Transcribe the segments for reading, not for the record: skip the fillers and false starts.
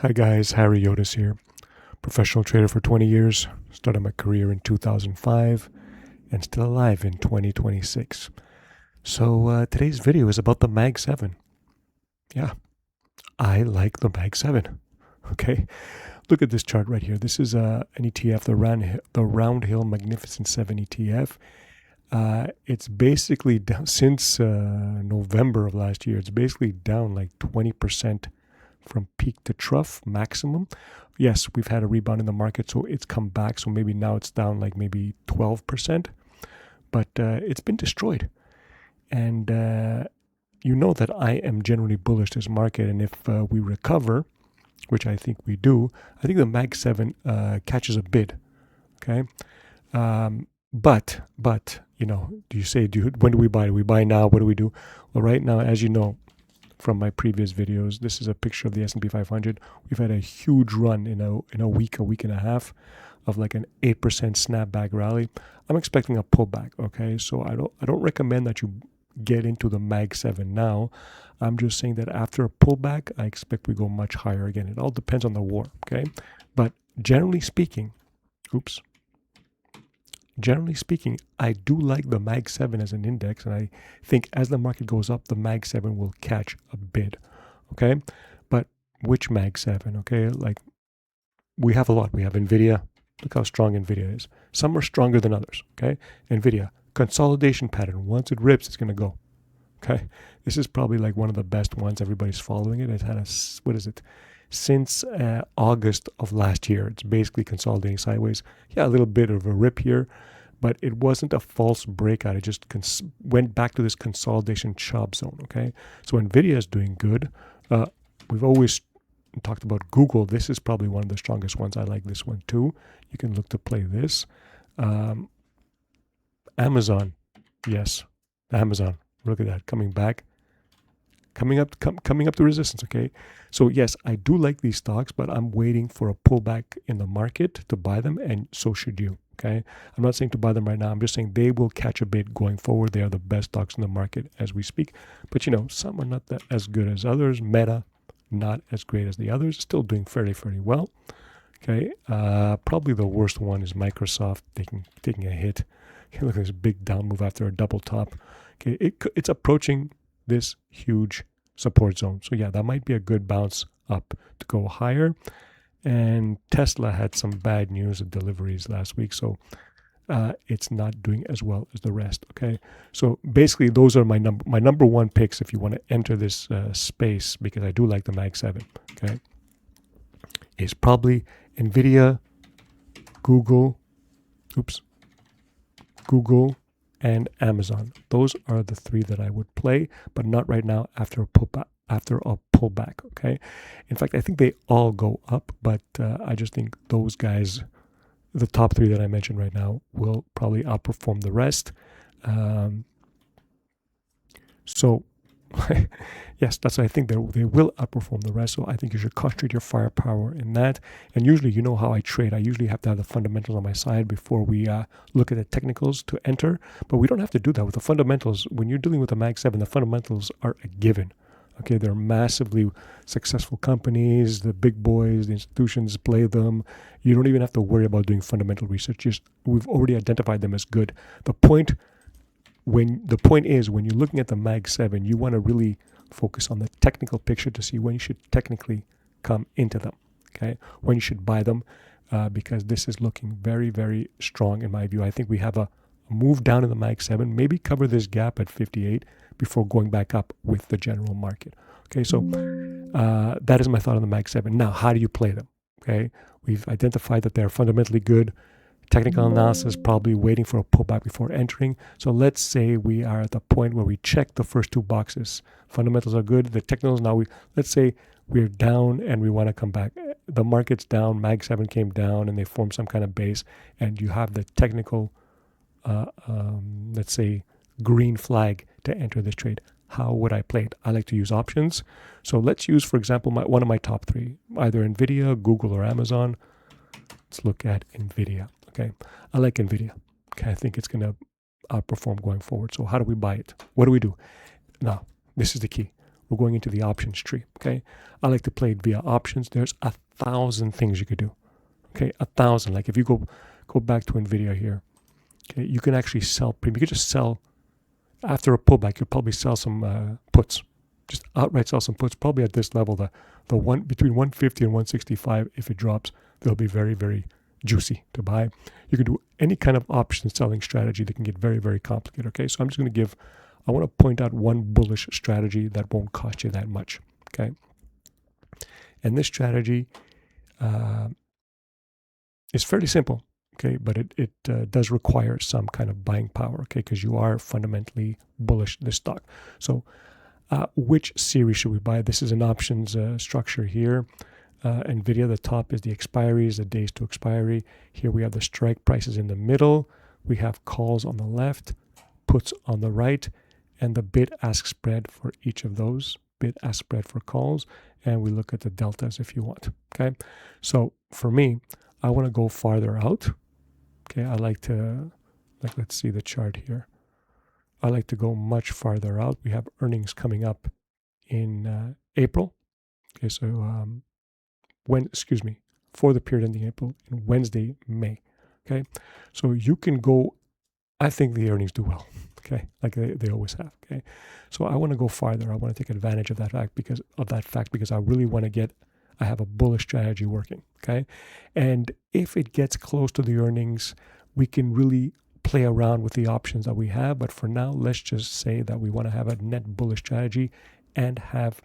Hi guys, Harry Otis here. Professional trader for 20 years, started my career in 2005 and still alive in 2026. So today's video is about the MAG-7. Yeah, I like the MAG-7. Okay, look at this chart right here. This is an ETF, the Round Hill Magnificent 7 ETF. It's basically down since November of last year. It's basically down like 20% from peak to trough maximum. Yes, we've had a rebound in the market, so it's come back. So maybe now it's down like maybe 12%, but it's been destroyed. And you know that I am generally bullish this market, and if we recover, which I think we do, I think the MAG-7 catches a bid. Okay, but you know, when do we buy? Do we buy now? What do we do? Well, right now, as you know from my previous videos, this is a picture of the S&P 500. We've had a huge run in a week and a half of like an 8% snapback rally. I'm expecting a pullback. Okay, so I don't recommend that you get into the MAG-7 now. I'm just saying that after a pullback, I expect we go much higher again. It all depends on the war. Okay, but generally speaking, I do like the MAG-7 as an index, and I think as the market goes up, the MAG-7 will catch a bid. Okay, but which MAG-7? Okay, like we have a lot. We have NVDA. Look how strong NVIDIA is. Some are stronger than others. Okay, NVIDIA consolidation pattern. Once it rips, it's going to go. Okay, this is probably like one of the best ones. Everybody's following it. It's had since August of last year. It's basically consolidating sideways. Yeah, a little bit of a rip here, but it wasn't a false breakout. It just went back to this consolidation chop zone. Okay, so NVIDIA is doing good. We've always talked about Google. This is probably one of the strongest ones. I like this one too. You can look to play this. Amazon, yes, Amazon. Look at that, coming back. Coming up to resistance. Okay, so yes, I do like these stocks, but I'm waiting for a pullback in the market to buy them, and so should you. Okay, I'm not saying to buy them right now. I'm just saying they will catch a bid going forward. They are the best stocks in the market as we speak. But you know, some are not that as good as others. Meta, not as great as the others. Still doing fairly well. Okay, probably the worst one is Microsoft taking a hit. Okay, look at this big down move after a double top. Okay, it's approaching this huge support zone. So yeah, that might be a good bounce up to go higher. And Tesla had some bad news of deliveries last week, so it's not doing as well as the rest. Okay, so basically those are my number one picks if you want to enter this space, because I do like the MAG-7. Okay, is probably NVIDIA, Google, and Amazon. Those are the three that I would play, but not right now after a pullback. Okay, in fact, I think they all go up, but I just think those guys, the top three that I mentioned right now, will probably outperform the rest. So yes, that's what I think. They will outperform the rest. So I think you should concentrate your firepower in that. And usually, you know how I trade. I usually have to have the fundamentals on my side before we look at the technicals to enter. But we don't have to do that with the fundamentals. When you're dealing with the MAG-7, the fundamentals are a given. Okay, they're massively successful companies. The big boys, the institutions play them. You don't even have to worry about doing fundamental research. We've already identified them as good. The point is, when you're looking at the MAG-7, you want to really focus on the technical picture to see when you should technically come into them. Okay, when you should buy them, because this is looking very strong in my view. I think we have a move down in the MAG-7, maybe cover this gap at 58 before going back up with the general market. Okay, so that is my thought on the MAG-7. Now, how do you play them? Okay, we've identified that they're fundamentally good. Technical analysis, probably waiting for a pullback before entering. So let's say we are at the point where we check the first two boxes. Fundamentals are good. The technicals, now let's say we're down and we want to come back. The market's down, MAG-7 came down, and they formed some kind of base, and you have the technical, let's say, green flag to enter this trade. How would I play it? I like to use options. So let's use, for example, one of my top three, either NVIDIA, Google, or Amazon. Let's look at NVIDIA. Okay, I like NVIDIA. Okay, I think it's going to outperform going forward. So how do we buy it? What do we do? Now, this is the key. we're going into the options tree. Okay, I like to play it via options. There's 1,000 things you could do. Okay, 1,000. Like if you go back to NVDA here, okay, you can actually sell premium. You could just sell after a pullback. You'll probably sell some puts, just outright sell some puts. Probably at this level, the one between 150 and 165. If it drops, they'll be very, very juicy to buy. You can do any kind of option selling strategy that can get very, very complicated. Okay, so I'm just going to I want to point out one bullish strategy that won't cost you that much. Okay, and this strategy is fairly simple. Okay, but it does require some kind of buying power. Okay, because you are fundamentally bullish this stock. So which series should we buy? This is an options structure here. NVIDIA, the top is the expiries, the days to expiry. Here we have the strike prices in the middle. We have calls on the left, puts on the right, and the bid-ask spread for each of those, bid-ask spread for calls. And we look at the deltas if you want. Okay, so for me, I want to go farther out. Okay, I like to, let's see the chart here. I like to go much farther out. We have earnings coming up in April. Okay, so for the period ending April, in Wednesday, May. Okay, so you can go, I think the earnings do well. Okay, like they always have. Okay, so I want to go farther. I want to take advantage of that fact because I really want to I have a bullish strategy working. Okay, and if it gets close to the earnings, we can really play around with the options that we have. But for now, let's just say that we want to have a net bullish strategy and have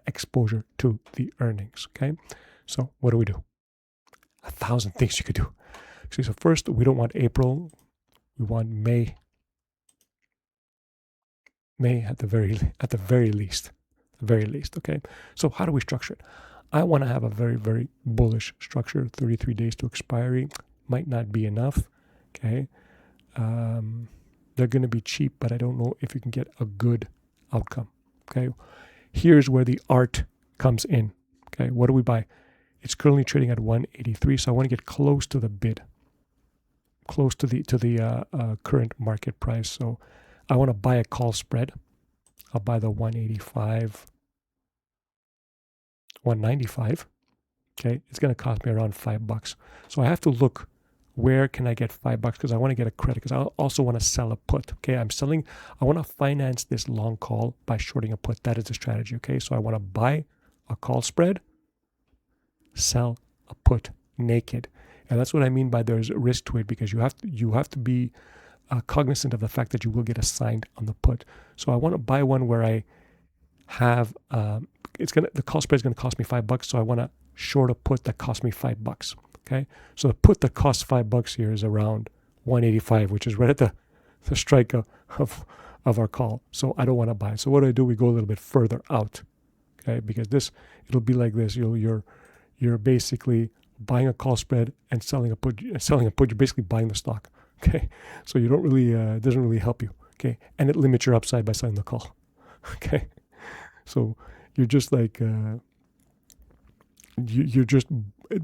exposure to the earnings. Okay, so what do we do? 1,000 things you could do. Okay, so first, we don't want April. We want May. May at the very least. Okay, so how do we structure it? I want to have a very, very bullish structure. 33 days to expiry might not be enough. Okay, they're going to be cheap, but I don't know if you can get a good outcome. Okay, here's where the art comes in. Okay, what do we buy? It's currently trading at 183, so I want to get close to the bid, close to the current market price. So I want to buy a call spread. I'll buy the 185, 195. Okay, it's going to cost me around $5. So I have to look, where can I get $5? Because I want to get a credit, because I also want to sell a put. Okay, I want to finance this long call by shorting a put. That is the strategy. Okay, so I want to buy a call spread, sell a put naked. And that's what I mean by there's risk to it, because you have to be cognizant of the fact that you will get assigned on the put. So I want to buy one where I have the call spread is going to cost me $5, so I want to short a put that costs me $5. Okay, so the put that costs $5 here is around 185, which is right at the strike of our call. So I don't want to buy. So what do? We go a little bit further out. Okay, because it'll be like this. You're basically buying a call spread and selling a put. You're basically buying the stock. Okay, so you don't really it doesn't really help you. Okay, and it limits your upside by selling the call. Okay, so you're just like you're just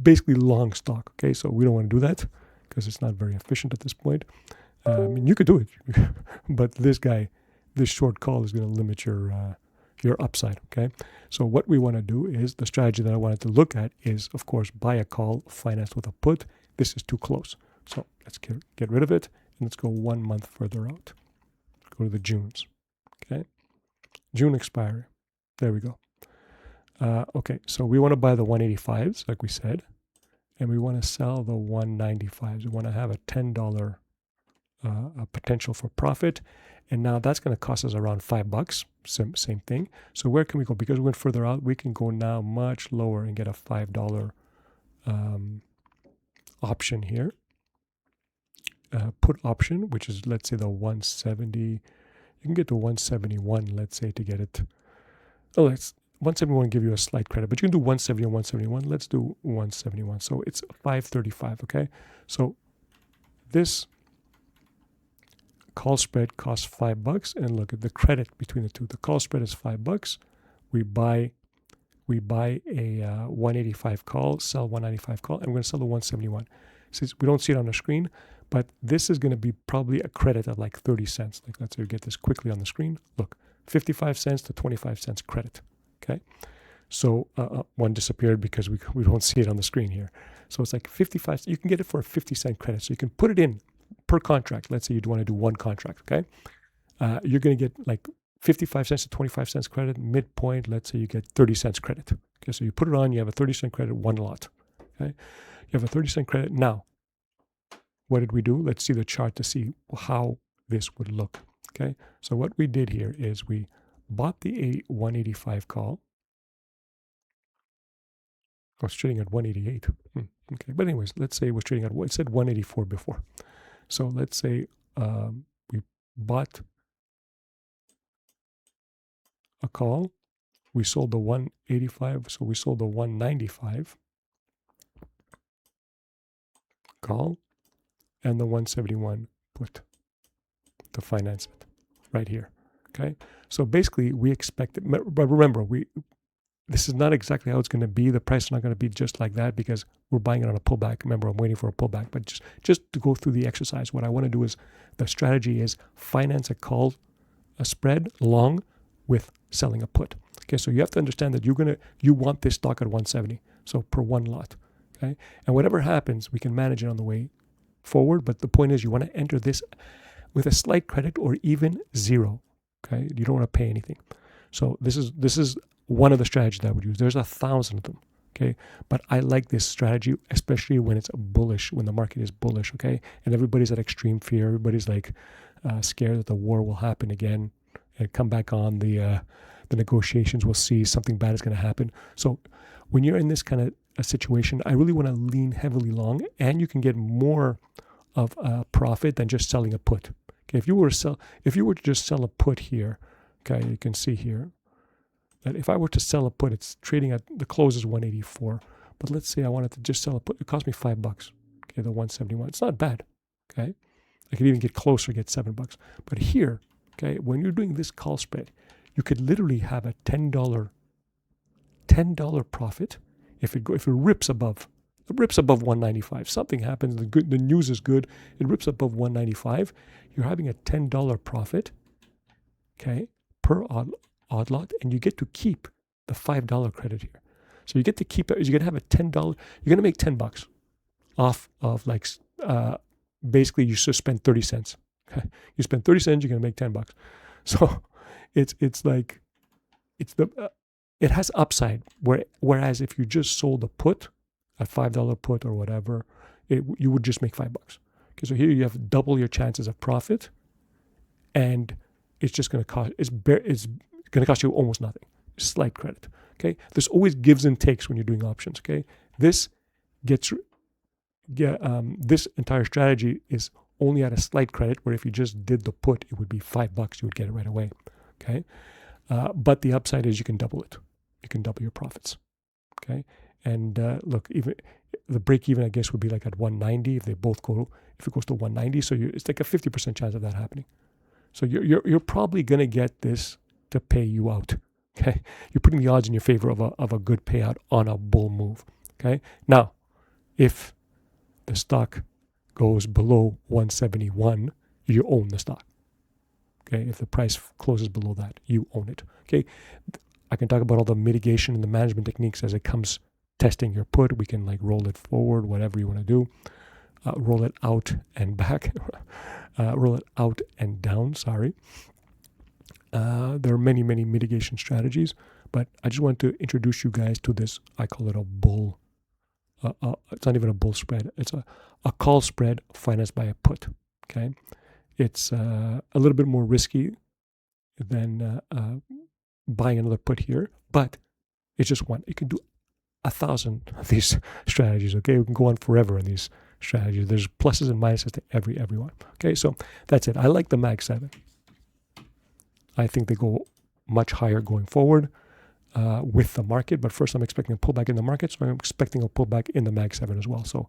basically long stock. Okay, so we don't want to do that because it's not very efficient at this point. I mean, you could do it, but this short call is going to limit your upside. Okay, so what we want to do is, the strategy that I wanted to look at is, of course, buy a call financed with a put. This is too close, so let's get rid of it, and let's go 1 month further out. Go to the Junes. Okay, June expiry. There we go. Okay, so we want to buy the 185s, like we said, and we want to sell the 195s. We want to have a $10 potential for profit, and now that's going to cost us around $5. Same thing. So where can we go? Because we went further out, we can go now much lower and get a $5 option here. Put option, which is, let's say, the 170. You can get to 171, let's say, to get it. Oh, let's 171 give you a slight credit, but you can do 170 and 171. Let's do 171. So it's 535. Okay, so this call spread costs $5, and look at the credit between the two. The call spread is $5. We buy a 185 call, sell 195 call, and we're going to sell the 171. Since we don't see it on the screen, but this is going to be probably a credit of like 30 cents. Like, let's say we get this quickly on the screen. Look, 55 cents to 25 cents credit. Okay. So one disappeared because we don't see it on the screen here. So it's like 55. You can get it for a 50-cent credit. So you can put it in per contract. Let's say you want to do one contract. Okay. You're going to get like 55 cents to 25 cents credit. Midpoint, let's say you get 30 cents credit. Okay. So you put it on, you have a 30-cent credit, one lot. Okay. You have a 30-cent credit. Now, what did we do? Let's see the chart to see how this would look. Okay. So what we did here is we bought the 185 call. I was trading at 188. Okay, but anyways, let's say it was trading at, it said 184 before. So let's say we bought a call. We sold the 185, so we sold the 195 call and the 171 put to finance it right here. Okay, so basically we expect it, but remember, this is not exactly how it's going to be. The price is not going to be just like that because we're buying it on a pullback. Remember, I'm waiting for a pullback. But just to go through the exercise, what I want to do is the strategy is finance a call, a spread long with selling a put. Okay, so you have to understand that you want this stock at 170, so per one lot. Okay, and whatever happens, we can manage it on the way forward. But the point is, you want to enter this with a slight credit or even zero. Okay, you don't want to pay anything. So this is one of the strategies that I would use. There's 1,000 of them, okay? But I like this strategy, especially when it's bullish, when the market is bullish, okay? And everybody's at extreme fear. Everybody's like scared that the war will happen again and come back on the negotiations. We'll see something bad is going to happen. So when you're in this kind of a situation, I really want to lean heavily long, and you can get more of a profit than just selling a put. Okay, if you were to just sell a put here, okay, you can see here that if I were to sell a put, it's trading at the close is 184. But let's say I wanted to just sell a put, it cost me $5. Okay, the 171. It's not bad. Okay, I could even get closer, get $7. But here, okay, when you're doing this call spread, you could literally have a $10 profit if it rips above 195. Something happens, the news is good, it rips above 195. You're having a $10 profit, okay, per odd lot, and you get to keep the $5 credit here. So you get to keep it. You're gonna have a $10. You're gonna make $10 off of like basically you should spend 30 cents. Okay, you spend 30 cents, you're gonna make $10. So it has upside. Whereas if you just sold a put, a $5 put or whatever, you would just make $5. Okay, so here you have double your chances of profit, and it's just gonna cost. It's going to cost you almost nothing, slight credit. Okay, there's always gives and takes when you're doing options. Okay, this entire strategy is only at a slight credit, where if you just did the put, it would be $5. You would get it right away. Okay, but the upside is you can double it. You can double your profits. Okay, and look, even the break even, I guess, would be like at 190 if they both go. If it goes to 190, so it's like a 50% chance of that happening. So you're probably going to get this to pay you out. Okay, you're putting the odds in your favor of a good payout on a bull move. Okay, now if the stock goes below 171, you own the stock. Okay, if the price closes below that, you own it. Okay, I can talk about all the mitigation and the management techniques as it comes testing your put. We can like roll it forward, whatever you want to do, roll it out and back, roll it out and down. Sorry. There are many mitigation strategies, but I just want to introduce you guys to this. I call it a bull. It's not even a bull spread. It's a call spread financed by a put. Okay, it's a little bit more risky than buying another put here, but it's just one. You can do 1,000 of these strategies. Okay, we can go on forever in these strategies. There's pluses and minuses to everyone. Okay, so that's it. I like the MAG-7. I think they go much higher going forward with the market. But first, I'm expecting a pullback in the market, so I'm expecting a pullback in the MAG-7 as well. So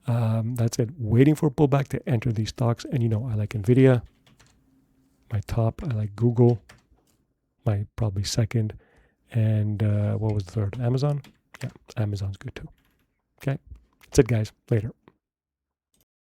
that's it. Waiting for a pullback to enter these stocks. And I like NVDA. My top, I like Google. My probably second. And what was the third? Amazon? Yeah, Amazon's good too. Okay, that's it, guys. Later.